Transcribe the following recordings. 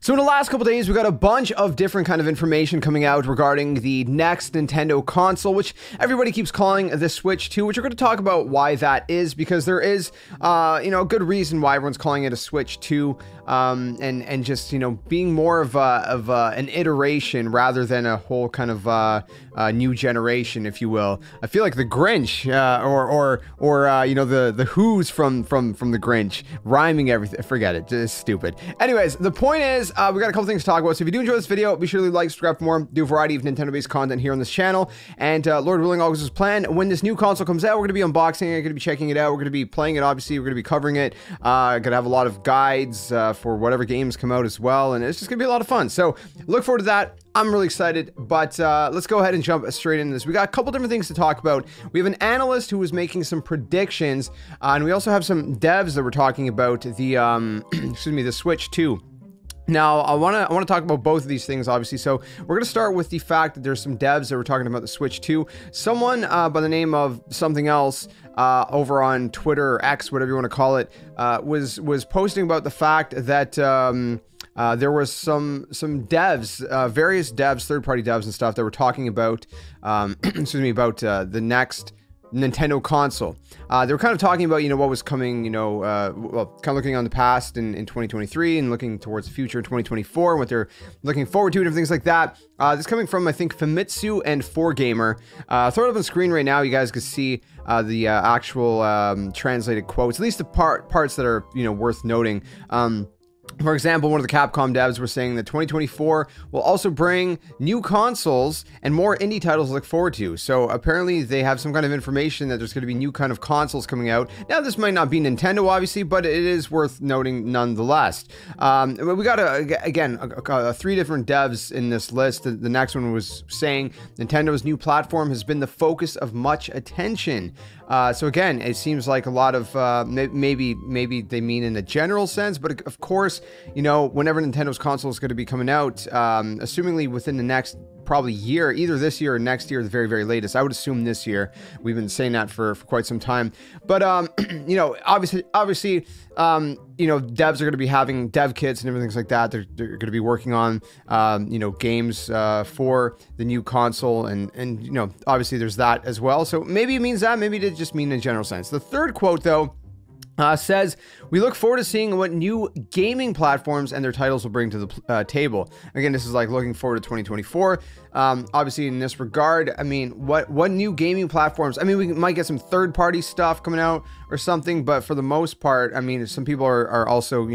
So in the last couple days, we got a bunch of different kind of information coming out regarding the next Nintendo console, which everybody keeps calling the Switch 2, which we're going to talk about why that is, because there is, a good reason why everyone's calling it a Switch 2, and just, being more of an iteration rather than a whole kind of new generation, if you will. I feel like the Grinch, or the Who's from the Grinch, rhyming everything. Forget it, it's stupid. Anyways, the point is, we got a couple things to talk about. So if you do enjoy this video, be sure to like, subscribe for more. Do a variety of Nintendo-based content here on this channel. And Lord willing, all goes as planned. When this new console comes out, we're going to be unboxing it. We're going to be checking it out. We're going to be playing it, obviously. We're going to be covering it. Going to have a lot of guides for whatever games come out as well. And it's just going to be a lot of fun. So look forward to that. I'm really excited, but let's go ahead and jump straight into this. We got a couple different things to talk about. We have an analyst who was making some predictions, and we also have some devs that were talking about the the Switch 2. Now, I want to talk about both of these things, obviously. So we're going to start with the fact that there's some devs that were talking about the Switch 2. Someone by the name of something else over on Twitter or X, whatever you want to call it, was posting about the fact that there was some devs, various devs, third-party devs and stuff that were talking about, the next Nintendo console. They were kind of talking about, what was coming, well, kind of looking on the past in 2023 and looking towards the future in 2024 and what they're looking forward to and things like that. This is coming from, I think, Famitsu and 4Gamer. Throw it up on the screen right now. You guys can see the actual translated quotes, at least the parts that are, worth noting. For example, one of the Capcom devs were saying that 2024 will also bring new consoles and more indie titles to look forward to. So apparently they have some kind of information that there's going to be new kind of consoles coming out. Now, this might not be Nintendo, obviously, but it is worth noting nonetheless. We got, three different devs in this list. The next one was saying Nintendo's new platform has been the focus of much attention. So again, it seems like a lot of maybe they mean in a general sense, but of course, whenever Nintendo's console is going to be coming out, assumingly within the next probably year, either this year or next year, the very, very latest. I would assume this year. We've been saying that for quite some time. But, obviously, devs are going to be having dev kits and everything like that. They're going to be working on, games for the new console. And obviously there's that as well. So maybe it means that. Maybe it just mean in a general sense. The third quote, though, says, we look forward to seeing what new gaming platforms and their titles will bring to the table. Again, this is like looking forward to 2024. Obviously, in this regard, I mean, what new gaming platforms? I mean, we might get some third-party stuff coming out or something, but for the most part, I mean, some people are also,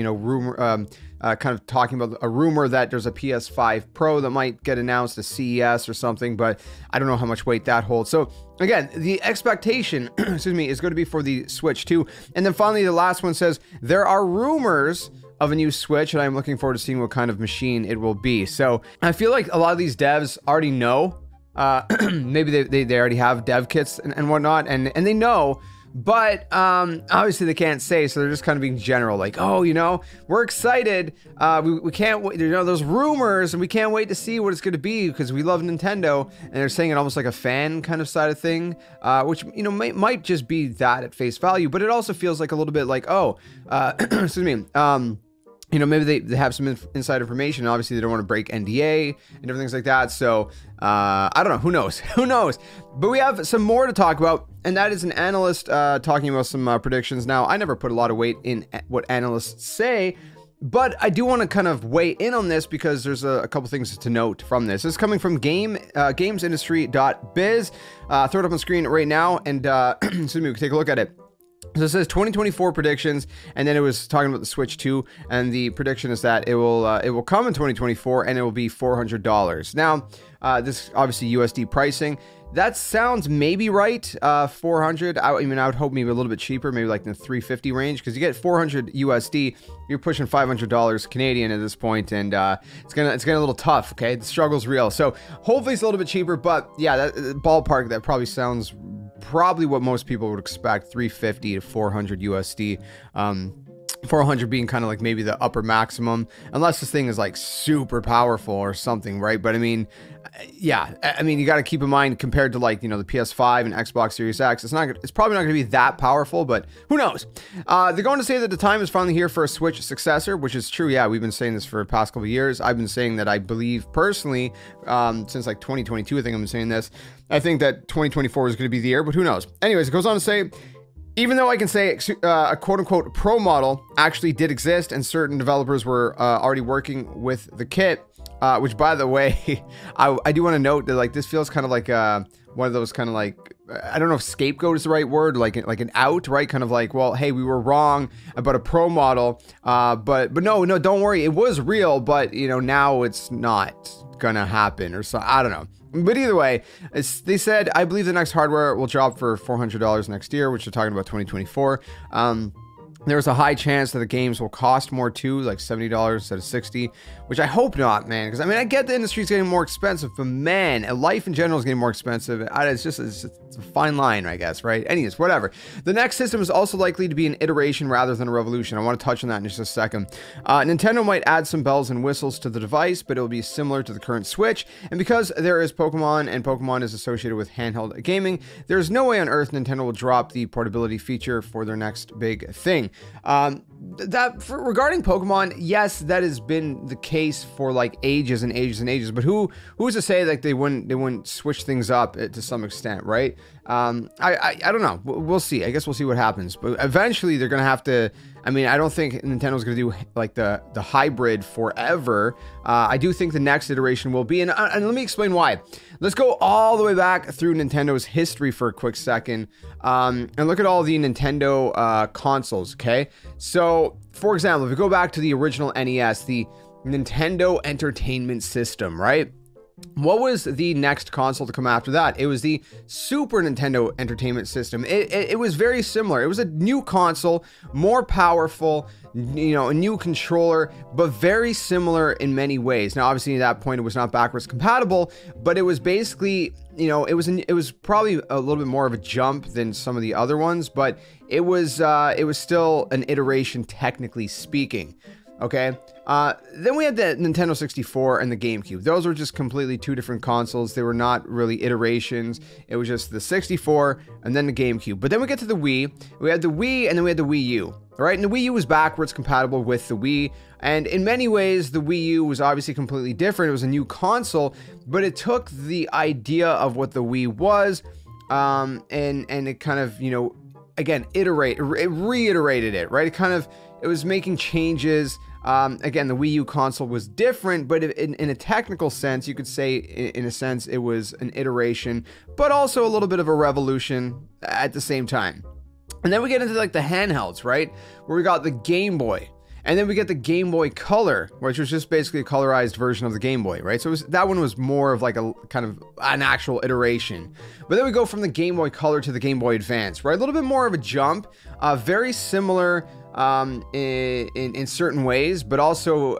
kind of talking about a rumor that there's a PS5 Pro that might get announced at CES or something, but I don't know how much weight that holds. So again, the expectation, is going to be for the Switch 2. And then finally, the last one says, there are rumors of a new Switch, and I'm looking forward to seeing what kind of machine it will be. So I feel like a lot of these devs already know, maybe they already have dev kits and whatnot, and they know, but obviously they can't say, so they're just kind of being general, like, oh, we're excited, we can't wait, there's rumors and we can't wait to see what it's going to be because we love Nintendo, and they're saying it almost like a fan kind of side of thing, which might just be that at face value, but it also feels like a little bit like, oh, maybe they have some inside information. Obviously, they don't want to break NDA and everything like that. So, I don't know. Who knows? Who knows? But we have some more to talk about, and that is an analyst talking about some predictions. Now, I never put a lot of weight in what analysts say, but I do want to kind of weigh in on this because there's a couple things to note from this. This is coming from gamesindustry.biz. Throw it up on screen right now, and we can take a look at it. So it says 2024 predictions, and then it was talking about the Switch 2, and the prediction is that it will come in 2024, and it will be $400. Now, this obviously USD pricing. That sounds maybe right. 400. I would hope maybe a little bit cheaper, maybe like in the 350 range, because you get 400 USD, you're pushing $500 Canadian at this point, and it's getting a little tough. Okay, the struggle's real. So hopefully it's a little bit cheaper, but yeah, that ballpark, that probably sounds what most people would expect, 350 to 400 USD. 400 being kind of like maybe the upper maximum, unless this thing is like super powerful or something, right? But I mean, yeah, I mean, you got to keep in mind compared to like, you know, the PS5 and Xbox Series X, it's probably not going to be that powerful, but who knows? They're going to say that the time is finally here for a Switch successor, which is true. Yeah, we've been saying this for the past couple of years. I've been saying that I believe personally, since like 2022, I think I've been saying this. I think that 2024 is going to be the year, but who knows? Anyways, it goes on to say, even though I can say a quote-unquote pro model actually did exist and certain developers were already working with the kit, which, by the way, I do want to note that like this feels kind of like one of those kind of like, I don't know if scapegoat is the right word, like an out, right? Kind of like, well, hey, we were wrong about a pro model, but no, don't worry, it was real, but you know, now it's not gonna happen or so. I don't know. But either way, they said, I believe the next hardware will drop for $400 next year, which they're talking about 2024. There's a high chance that the games will cost more too, like $70 instead of $60, which I hope not, man. Because I mean, I get the industry's getting more expensive, but man, life in general is getting more expensive. It's a fine line, I guess, right? Anyways, whatever. The next system is also likely to be an iteration rather than a revolution. I want to touch on that in just a second. Nintendo might add some bells and whistles to the device, but it will be similar to the current Switch. And because there is Pokemon and Pokemon is associated with handheld gaming, there's no way on earth Nintendo will drop the portability feature for their next big thing. Regarding Pokemon, yes, that has been the case for like ages and ages and ages, but who's to say like they wouldn't switch things up to some extent, right? I don't know. We'll see. I guess we'll see what happens, but eventually they're gonna have to. I mean, I don't think Nintendo's gonna do like the hybrid forever. I do think the next iteration will be, and let me explain why. Let's go all the way back through Nintendo's history for a quick second, and look at all the Nintendo consoles. Okay, so for example, if we go back to the original NES, the Nintendo Entertainment System, right? What was the next console to come after that? It was the Super Nintendo Entertainment System. It was very similar. It was a new console, more powerful, you know, a new controller, but very similar in many ways. Now, obviously, at that point, it was not backwards compatible, but it was basically, you know, it was probably a little bit more of a jump than some of the other ones, but it was still an iteration, technically speaking. Okay, then we had the Nintendo 64 and the GameCube. Those were just completely two different consoles. They were not really iterations. It was just the 64 and then the GameCube. But then we get to the Wii. We had the Wii and then we had the Wii U. All right, and the Wii U was backwards compatible with the Wii. And in many ways, the Wii U was obviously completely different. It was a new console, but it took the idea of what the Wii was, and it kind of, you know, again, reiterated it, right? It was making changes. Again, the Wii U console was different, but in a technical sense, you could say, in a sense, it was an iteration, but also a little bit of a revolution at the same time. And then we get into like the handhelds, right? Where we got the Game Boy. And then we get the Game Boy Color, which was just basically a colorized version of the Game Boy, right? So that one was more of like a kind of an actual iteration. But then we go from the Game Boy Color to the Game Boy Advance, right? A little bit more of a jump, very similar in certain ways, but also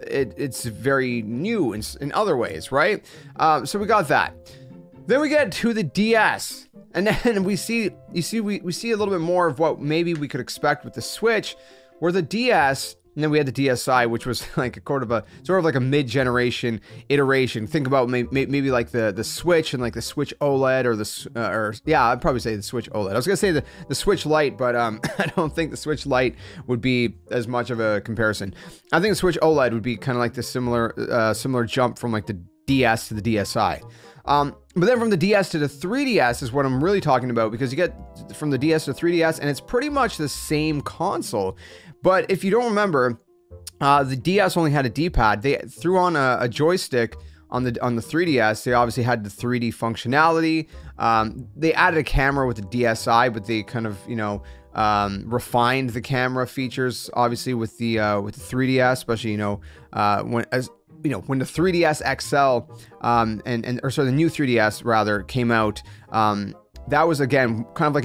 it's very new in other ways, right? So we got that. Then we get to the DS, and then we see a little bit more of what maybe we could expect with the Switch, where the DS, and then we had the DSi, which was like sort of like a mid-generation iteration. Think about maybe like the Switch and like the Switch OLED or yeah, I'd probably say the Switch OLED. I was gonna say the Switch Lite, but I don't think the Switch Lite would be as much of a comparison. I think the Switch OLED would be kind of like the similar jump from like the DS to the DSi. But then from the DS to the 3DS is what I'm really talking about, because you get from the DS to 3DS and it's pretty much the same console. But if you don't remember, the DS only had a D-pad. They threw on a joystick on the 3DS. They obviously had the 3D functionality. They added a camera with the DSi, but they kind of, you know, refined the camera features, obviously with the 3DS, especially, you know, when the 3DS XL the new 3DS rather came out, that was again kind of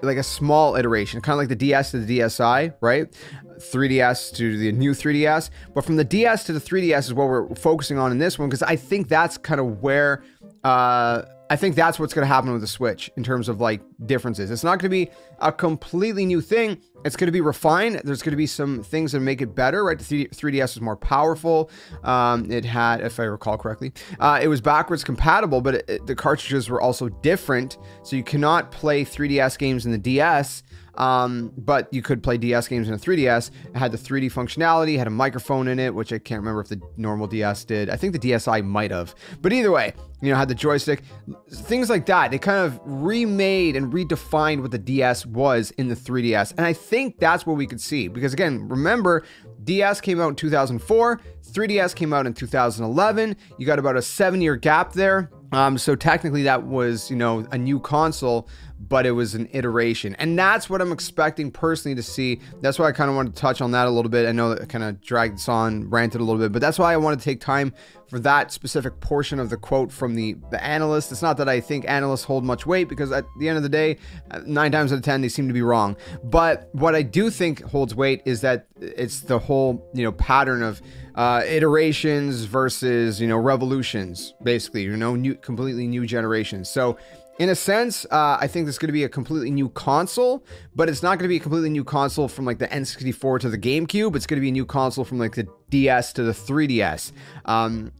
like a small iteration, kind of like the DS to the DSi, right? 3DS to the new 3DS. But from the DS to the 3DS is what we're focusing on in this one, because I think that's kind of where I think that's what's going to happen with the Switch in terms of like differences. It's not going to be a completely new thing. it's going to be refined. There's going to be some things that make it better, right? The 3DS was more powerful. It had, if I recall correctly, it was backwards compatible, but the cartridges were also different. So you cannot play 3DS games in the DS. But you could play DS games in a 3DS. It had the 3D functionality, had a microphone in it, which I can't remember if the normal DS did. I think the DSi might have. But either way, you know, had the joystick, things like that. They kind of remade and redefined what the DS was in the 3DS. And I think that's what we could see. Because again, remember, DS came out in 2004, 3DS came out in 2011. You got about a 7-year gap there. So technically that was, you know, a new console, but it was an iteration. And that's what I'm expecting personally to see. That's why I kind of wanted to touch on that a little bit. I know that I kind of dragged this on, ranted a little bit, but that's why I wanted to take time for that specific portion of the quote from the analyst. It's not that I think analysts hold much weight, because at the end of the day, 9 times out of 10, they seem to be wrong. But what I do think holds weight is that it's the whole, you know, pattern of iterations versus, you know, revolutions, basically, you know, completely new generations. So in a sense, I think this is going to be a completely new console, but it's not going to be a completely new console from like the N64 to the GameCube. It's going to be a new console from like the DS to the 3DS.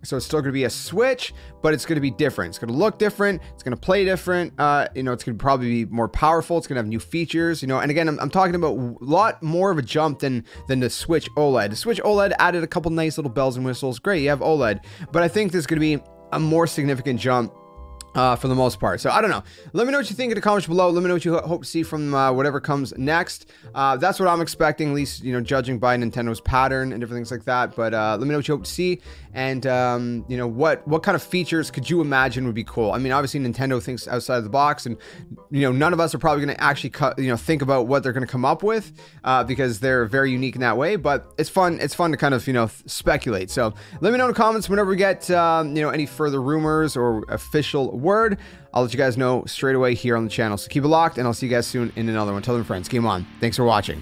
So it's still going to be a Switch, but it's going to be different. It's going to look different. It's going to play different. You know, it's going to probably be more powerful. It's going to have new features, you know, and again, I'm talking about a lot more of a jump than the Switch OLED. The Switch OLED added a couple nice little bells and whistles. Great, you have OLED, but I think there's going to be a more significant jump for the most part. So I don't know. Let me know what you think in the comments below. Let me know what you hope to see from whatever comes next. That's what I'm expecting, at least, you know, judging by Nintendo's pattern and different things like that. But let me know what you hope to see, and you know, what kind of features could you imagine would be cool? I mean, obviously Nintendo thinks outside of the box, and you know, none of us are probably going to actually think about what they're going to come up with, because they're very unique in that way. But it's fun. It's fun to kind of, you know, speculate. So let me know in the comments whenever we get you know, any further rumors or official word. I'll let you guys know straight away here on the channel. So keep it locked, and I'll see you guys soon in another one. Tell them, friends, game on. Thanks for watching.